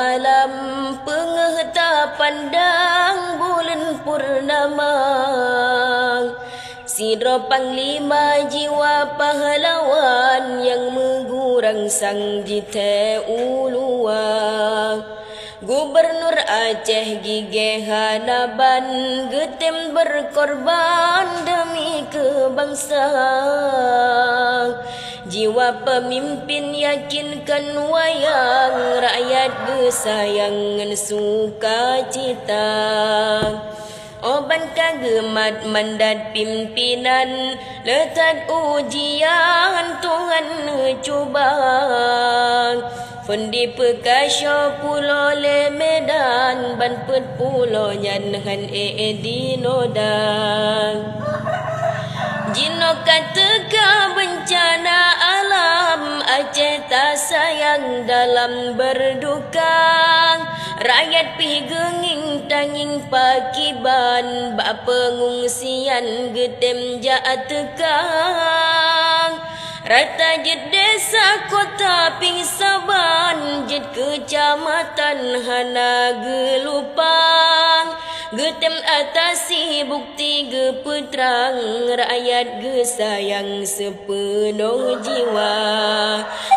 malam pengeh tak pandang bulan purnama. Sidro panglima jiwa pahlawan yang menggurang sang jite uluang. Gubernur Aceh Gigeh Hanaban getem berkorban demi kebangsaan. Jiwa pemimpin yakinkan wayang rakyat gesayangan sukacita. Oban kagemat mandat pimpinan letat ujian Tuhan cuba. Fendi pekasyo pulau le Medan ban pet pulau nyanhan di nodang. Jino kata bencana alam Aceh tak sayang dalam berduka. Rakyat pi genging tanging pakiban bak pengungsian getem jaat tekang. Rata jet desa kota pingsaban jet kecamatan hana gelupang. Getem atasi bukti gepetrang rakyat gesayang sepenuh jiwa.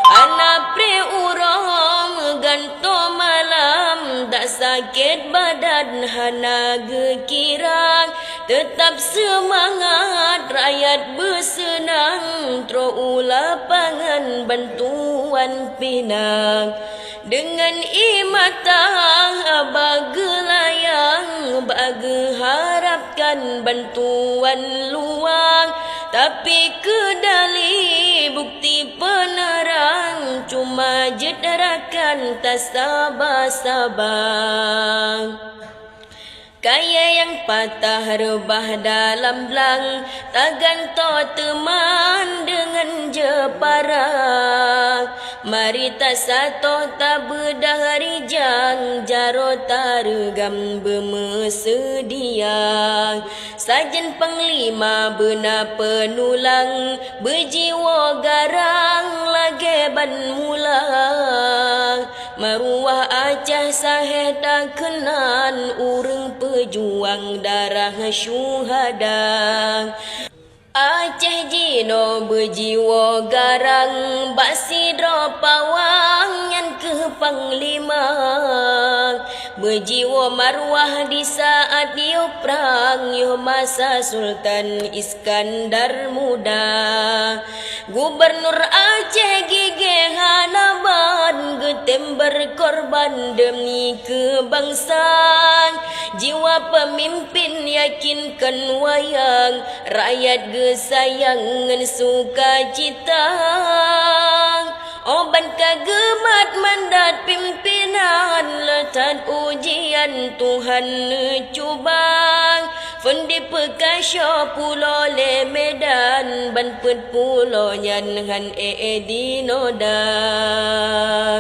Anak pre urang ganto malam tak sakit badan hana gekirang. Tetap semangat rakyat bersenang tro lapangan bantuan pinang. Dengan imatang bagelayang bage harapkan bantuan luang. Tapi kedali bukti penerang cuma jedarakan tak sabar-sabar. Kaya yang patah rebah dalam belang tagan to teman dengan jeparang. Mari tak satu tak bedah rijang jaro targam bermesedia. Sajen panglima benar penulang berjiwa garang lagi ban mulang. Maruah Aceh sahih tak kenan urang pejuang darah syuhada. Aceh jino berjiwa garang bak sidro pawang yang ke panglima. Berjiwa maruah di saat yo perang yo masa Sultan Iskandar muda. Gubernur Aceh Gigeh Hanaban getem berkorban demi kebangsaan. Jiwa pemimpin yakinkan wayang rakyat gesayangan sukacita. Oban kagemat mandat pimpinan letat ujian Tuhan cubang. Fendi pekasyo pulau le Medan ban pet pulau nyanhan di nodang.